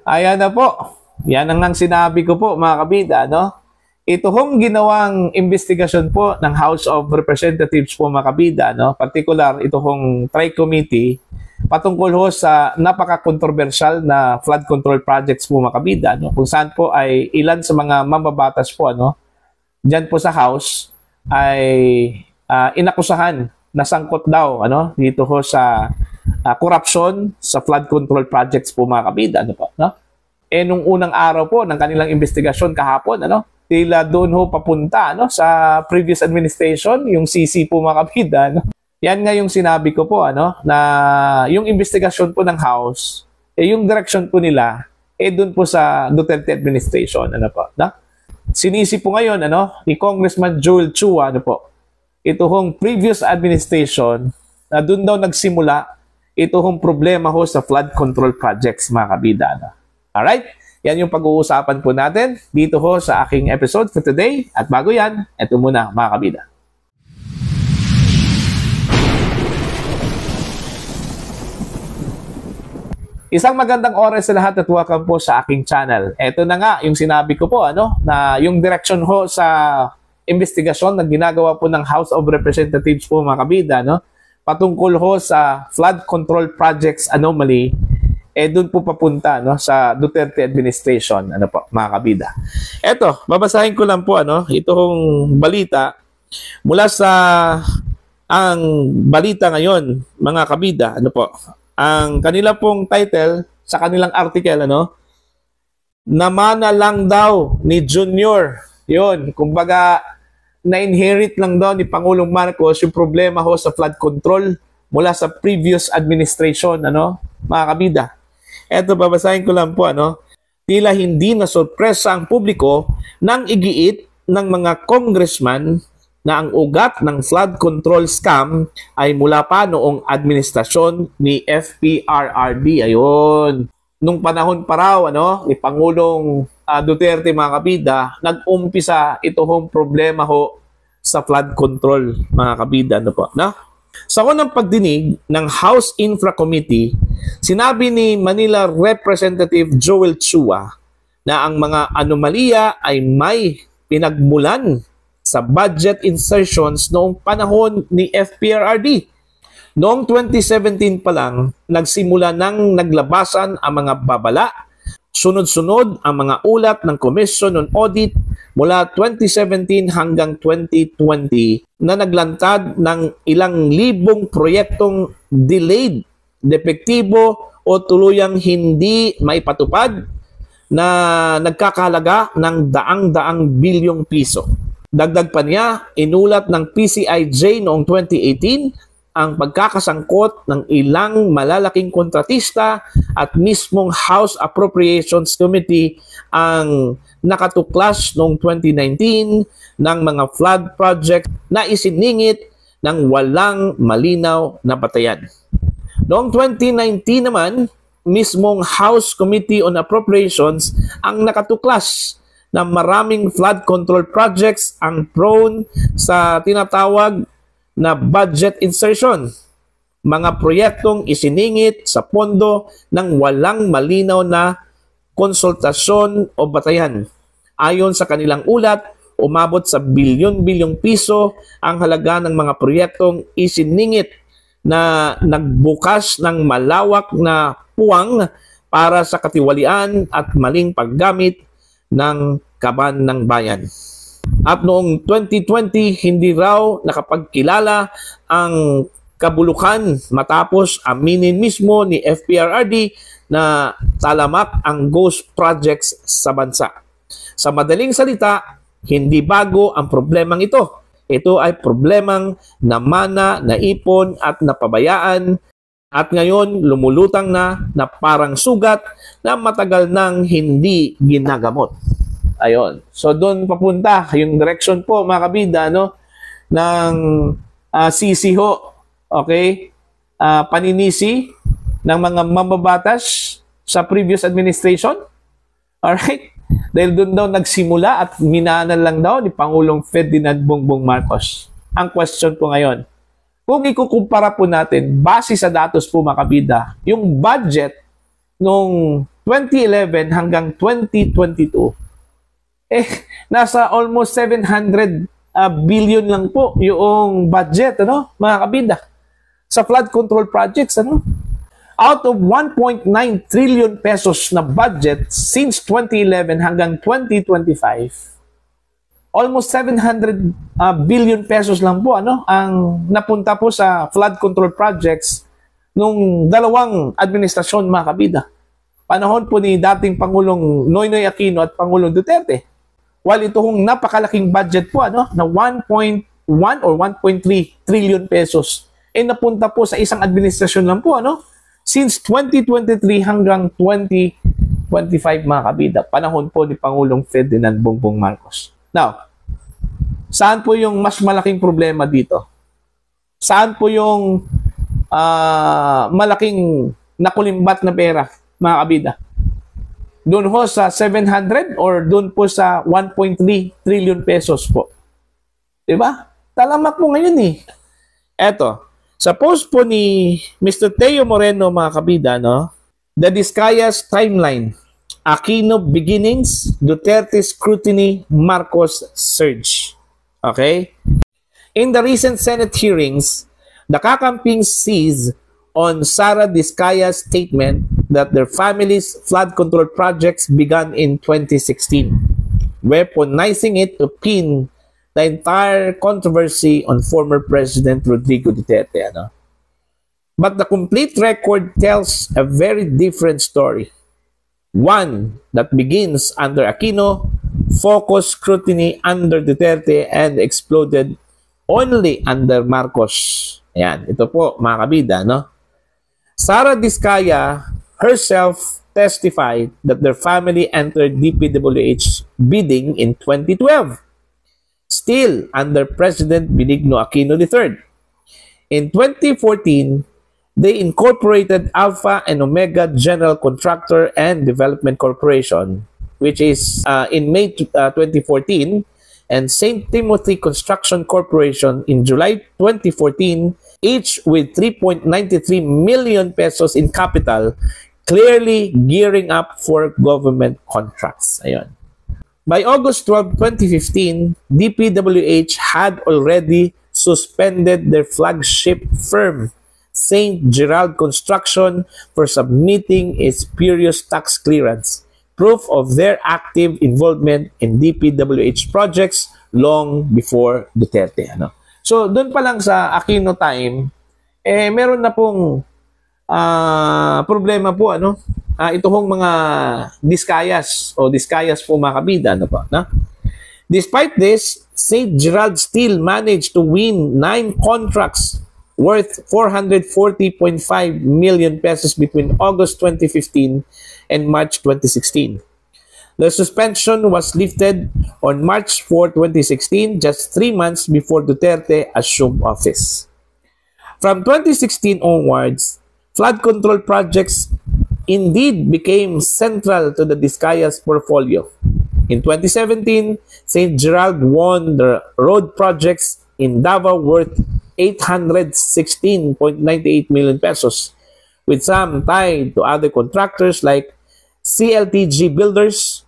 Ayan na po. Yan ang sinabi ko po mga kabida, no? Ito hong ginawang investigasyon po ng House of Representatives po mga kabida, no? Particular, ito hong tri-committee patungkol ho sa napaka-controversial na flood control projects po mga kabida, no? Kung saan po ay ilan sa mga mambabatas po, ano? Diyan po sa House ay inakusahan na sangkot daw, ano? Dito ho sa corruption sa flood control projects po mga kabida, ano po, no? Nung unang araw po ng kanilang investigasyon kahapon, ano, tila doon ho papunta, ano, sa previous administration, yung CC po mga kabida, ano. Yan nga yung sinabi ko po, ano, na yung investigasyon po ng House, yung direction po nila, doon po sa Duterte administration, ano po, no? Sinisi po ngayon, ano, ni Congressman Joel Chua, ano po, ito hong previous administration, na doon daw nagsimula, ito hong problema ho sa flood control projects, mga kabida, ano. Alright? Yan yung pag-uusapan po natin dito ho sa aking episode for today. At bago yan, eto muna mga kabida. Isang magandang oras sa lahat at welcome po sa aking channel. Eto na nga yung sinabi ko po, ano, na yung direction ho sa investigasyon na ginagawa po ng House of Representatives po mga kabida, no, patungkol ho sa flood control projects anomaly, doon po papunta, no, sa Duterte administration, ano po, mga kabida. Eto, babasahin ko lang po, ano, itong balita mula sa ang balita ngayon, mga kabida, ano po. Ang kanila pong title sa kanilang article, ano, namana lang daw ni Junior. Yun, kumbaga na-inherit lang daw ni Pangulong Marcos yung problema ho sa flood control mula sa previous administration, ano, mga kabida. Eto, babasahin ko lang po, ano, tila hindi na sorpresa ang publiko nang igiit ng mga congressman na ang ugat ng flood control scam ay mula pa noong administrasyon ni FPRRD. Ayun. Nung panahon pa raw, ano, ni Pangulong Duterte, mga kabida, nag-umpisa ito hong problema ho sa flood control, mga kabida, ano po, no? Sa unang pagdinig ng House Infra Committee, sinabi ni Manila Representative Joel Chua na ang mga anomalya ay may pinagmulan sa budget insertions noong panahon ni FPRRD. Noong 2017 pa lang, nagsimula nang naglabasan ang mga babala. Sunod-sunod ang mga ulat ng Commission on Audit mula 2017 hanggang 2020 na naglantad ng ilang libong proyektong delayed, depektibo o tuluyang hindi maipatupad na nagkakahalaga ng daang-daang bilyong piso. Dagdag pa niya, inulat ng PCIJ noong 2018 ang pagkakasangkot ng ilang malalaking kontratista at mismong House Appropriations Committee ang nakatuklas noong 2019 ng mga flood project na isiningit ng walang malinaw na batayan. Noong 2019 naman, mismong House Committee on Appropriations ang nakatuklas na maraming flood control projects ang prone sa tinatawag na budget insertion. Mga proyektong isiningit sa pondo ng walang malinaw na konsultasyon o batayan. Ayon sa kanilang ulat, umabot sa bilyon-bilyong piso ang halaga ng mga proyektong isiningit na nagbukas ng malawak na puwang para sa katiwalian at maling paggamit ng kaban ng bayan. At noong 2020, hindi raw nakapagkilala ang kabulukan matapos aminin mismo ni FPRRD na talamak ang ghost projects sa bansa. Sa madaling salita, hindi bago ang problemang ito. Ito ay problemang namana, naipon at napabayaan at ngayon lumulutang na parang sugat na matagal nang hindi ginagamot. Ayon. So doon papunta yung direction po mga kabida, no, ng CC ho. Okay? Paninisi ng mga mambabatas sa previous administration. Alright? Dahil doon daw nagsimula at minanan lang daw ni Pangulong Ferdinand Bongbong Marcos. Ang question po ngayon, kung ikukumpara po natin, base sa datos po mga kabida, yung budget noong 2011 hanggang 2022, nasa almost 700 billion lang po yung budget, ano, mga kabida, sa flood control projects, ano. Out of 1.9 trillion pesos na budget since 2011 hanggang 2025, almost 700 billion pesos lang po, ano, ang napunta po sa flood control projects nung dalawang administrasyon, mga kabida. Panahon po ni dating Pangulong Noynoy Aquino at Pangulong Duterte. While ito hong napakalaking budget po, ano, na 1.1 or 1.3 trillion pesos, napunta po sa isang administrasyon lang po, ano, since 2023 hanggang 2025, mga kabida. Panahon po ni Pangulong Ferdinand Bongbong Marcos. Now, saan po yung mas malaking problema dito? Saan po yung malaking nakulimbat na pera, mga kabida? Doon ho sa 700 or doon po sa 1.3 trillion pesos po? Diba? Talamak po ngayon eh. Eto, sa post po ni Mr. Teo Moreno, mga kabida, no? The Discayas Timeline. Aquino Beginnings, Duterte Scrutiny, Marcos Surge. Okay? In the recent Senate hearings, the kakamping seized on Sara Discaya's statement that their family's flood control projects began in 2016, weaponizing it to pin the entire controversy on former President Rodrigo Duterte. Ano? But the complete record tells a very different story. One that begins under Aquino, focused scrutiny under Duterte, and exploded only under Marcos. Ayan, ito po, mga kabida, no? Sara Discaya herself testified that their family entered DPWH bidding in 2012, still under President Benigno Aquino III. In 2014, they incorporated Alpha and Omega General Contractor and Development Corporation, which is in May 2014, and St. Timothy Construction Corporation in July 2014, each with 3.93 million pesos in capital, clearly gearing up for government contracts. Ayun. By August 12, 2015, DPWH had already suspended their flagship firm, St. Gerald Construction, for submitting its spurious tax clearance, proof of their active involvement in DPWH projects long before Duterte. Ano? So, doon pa lang sa Aquino time, meron na pong problema po, ano? Ito hong mga Discayas po, mga kabida, ano po, no? Despite this, St. Gerald still managed to win 9 contracts worth 440.5 million pesos between August 2015 and March 2016. The suspension was lifted on March 4, 2016, just 3 months before Duterte assumed office. From 2016 onwards, flood control projects indeed became central to the Discayas portfolio. In 2017, St. Gerald won the road projects in Davao worth 816.98 million pesos, with some tied to other contractors like CLTG Builders.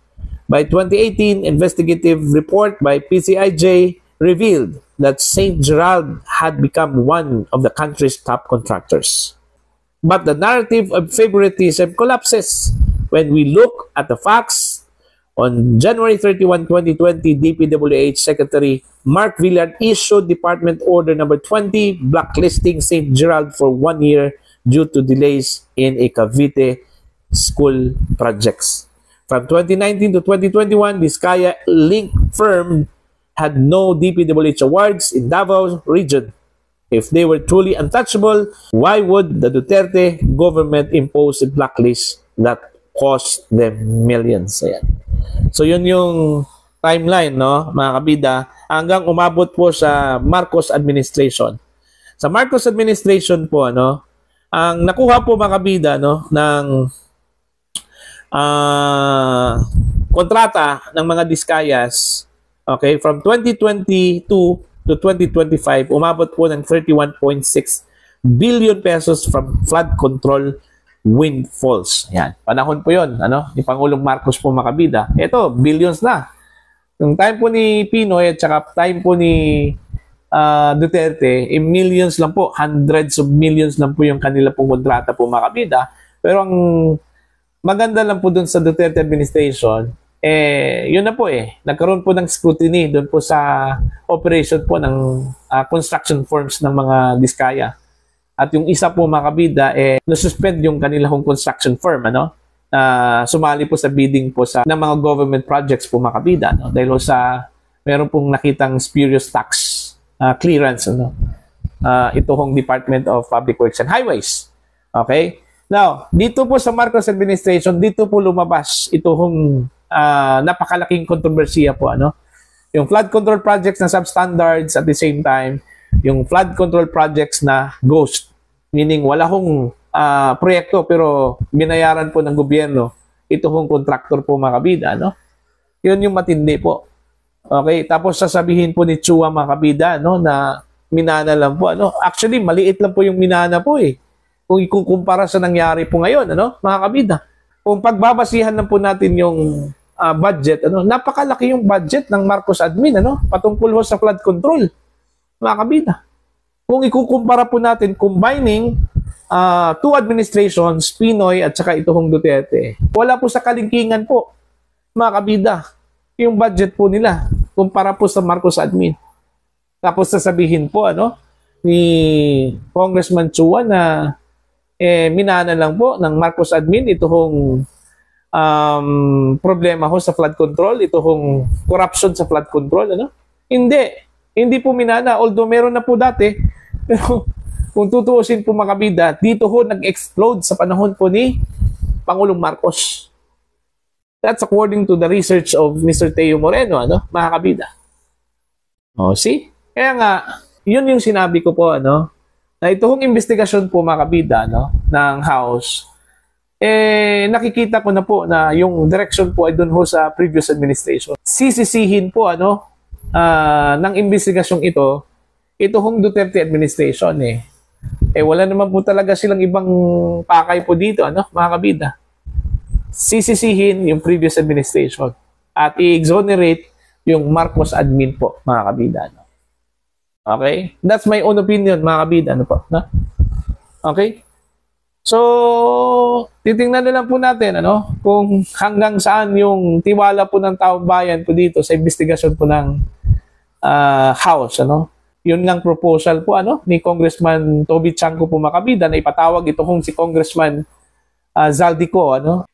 By 2018, investigative report by PCIJ revealed that St. Gerald had become one of the country's top contractors. But the narrative of favoritism collapses when we look at the facts. On January 31, 2020, DPWH Secretary Mark Villar issued Department Order Number 20 blacklisting St. Gerald for 1 year due to delays in a Cavite school projects. From 2019 to 2021, Discaya Link firm had no DPWH awards in Davao region. If they were truly untouchable, why would the Duterte government impose a blacklist that cost them millions? Ayan. So yun yung timeline, no, mga kabida, hanggang umabot po sa Marcos administration. Sa Marcos administration po, ano, ang nakuha po, mga kabida, no, ng kontrata ng mga Discayas, okay, from 2022 to 2025, umabot po ng 31.6 billion pesos from flood control windfalls. Yan. Panahon po yun, ano, ni Pangulong Marcos po mga kabida. Ito, billions na. Yung time po ni Pinoy at saka time po ni Duterte, millions lang po, hundreds of millions lang po yung kanila pong kontrata po mga kabida. Pero ang maganda lang po dun sa Duterte administration, yun na po nagkaroon po ng scrutiny doon po sa operation po ng construction firms ng mga Diskaya. At yung isa po mga kabida, nasuspend yung kanilang construction firm, ano? Sumali po sa bidding po ng mga government projects po mga kabida, no? Dahil sa meron pong nakitang spurious tax clearance, ano? Ito hong Department of Public Works and Highways. Okay? Now, dito po sa Marcos administration, dito po lumabas ito hong napakalaking kontrobersiya po, ano? Yung flood control projects na substandards at the same time, yung flood control projects na ghost, meaning wala hong proyekto pero binayaran po ng gobyerno, ito hong contractor po mga kabida, no? Yun yung matindi po. Okay, tapos sasabihin po ni Chua mga kabida, no, na minana lang po, ano? Actually, maliit lang po yung minana po kung ikukumpara sa nangyari po ngayon, ano, mga kabida. Kung pagbabasihan lang po natin yung budget, ano, napakalaki yung budget ng Marcos admin, ano, patungkol ho sa flood control, mga kabida. Kung ikukumpara po natin, combining two administrations, Pinoy at saka ito hong Duterte, wala po sa kalingkingan po, mga kabida, yung budget po nila, kumpara po sa Marcos admin. Tapos sasabihin po, ano, ni Congressman Chua na minana lang po ng Marcos admin ito hong problema ho sa flood control, ito hong corruption sa flood control, ano? Hindi po minana, although meron na po dati, pero kung tutuusin po mga kabida, dito ho nag-explode sa panahon po ni Pangulong Marcos. That's according to the research of Mr. Teo Moreno, ano, mga kabida. See? Kaya nga, yun yung sinabi ko po, ano, na ito hong investigasyon po mga kabida, no, ng House, nakikita ko na po na yung direction po ay dun ho sa previous administration. Sisisihin po, ano, ng investigasyong ito hong Duterte administration wala naman po talaga silang ibang pakay po dito, ano, mga kabida. Sisisihin yung previous administration at i-exonerate yung Marcos admin po, mga kabida, no? Okay? That's my own opinion, mga kabida, ano po, no? Okay? So, titingnan na lang po natin, ano, kung hanggang saan yung tiwala po ng taong bayan po dito sa investigasyon po ng House, ano. Yun ngang proposal po, ano, ni Congressman Toby Chanco po mga kabida na ipatawag ito kung si Congressman Zaldico, ano,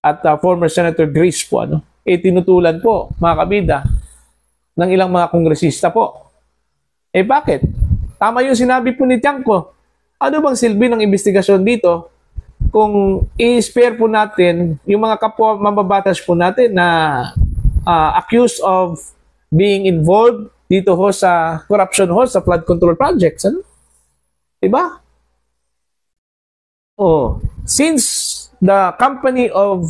at former Senator Grace po, ano, tinutulan po mga kabida ng ilang mga kongresista po. Bakit? Tama yung sinabi po ni Chanco. Ano bang silbi ng investigasyon dito kung i-spare po natin yung mga kapwa mambabatas po natin na accused of being involved dito ho sa corruption ho sa flood control projects, ano? Diba? Since the company of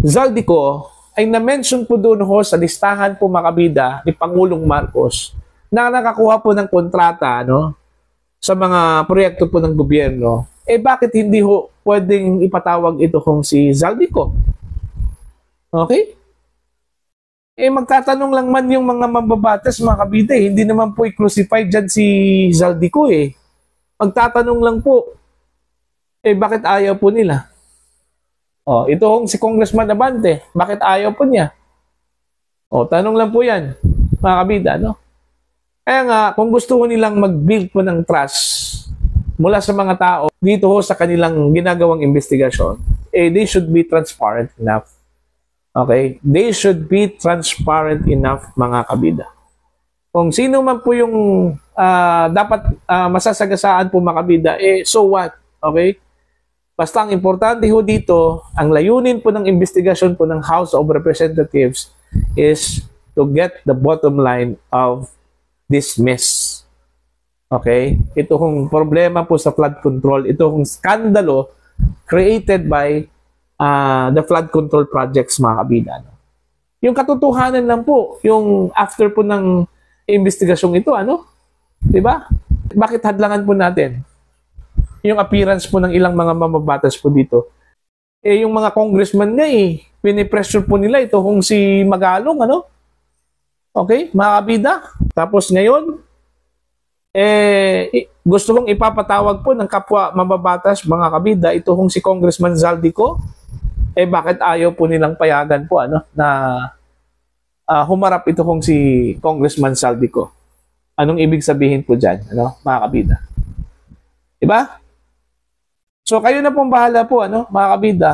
Zaldico ay na-mention po doon ho sa listahan po mga kabida ni Pangulong Marcos na nakakuha po ng kontrata, no, sa mga proyekto po ng gobyerno, bakit hindi ho pwedeng ipatawag ito kung si Zaldico? Okay? Magtatanong lang man yung mga mambabatas, mga kabida, hindi naman po i-crucify dyan si Zaldico Magtatanong lang po, bakit ayaw po nila? Ito hong si Congressman Abante, bakit ayaw po niya? Tanong lang po yan, mga kabida, no? Kaya nga, kung gusto ko nilang mag-build po ng trust mula sa mga tao dito ho sa kanilang ginagawang investigasyon, they should be transparent enough. Okay? They should be transparent enough, mga kabida. Kung sino man po yung dapat masasagasaan po mga kabida, so what? Okay? Basta ang importante ho dito, ang layunin po ng investigasyon po ng House of Representatives is to get the bottom line of this mess. Okay? Ito hong problema po sa flood control, ito hong skandalo created by the flood control projects, mga kabida. No? Yung katotohanan lang po, yung after po ng investigasyong ito, ano? Diba? Bakit hadlangan po natin? yung appearance po ng ilang mga mamabatas po dito. Eh, yung mga congressman nga pinipressure po nila ito kung si Magalong, ano? Okay, mga kabida. Tapos ngayon, gusto kong ipapatawag po ng kapwa mababatas, mga kabida, ito kung si Congressman Zaldico, bakit ayaw po nilang payagan po, ano, na humarap ito kung si Congressman Zaldico. Anong ibig sabihin po dyan, ano, mga kabida? Diba? So, kayo na pong bahala po, ano, mga kabida,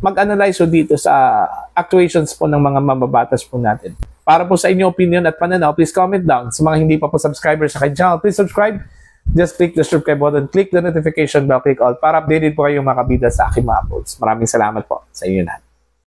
mag-analyze dito sa actuations po ng mga mababatas po natin. Para po sa inyong opinion at pananaw, please comment down. Sa mga hindi pa po subscriber sa aking channel, please subscribe. Just click the subscribe button, click the notification bell, click all para updated po kayong mga kabida sa aking mga uploads. Maraming salamat po sa inyo lahat.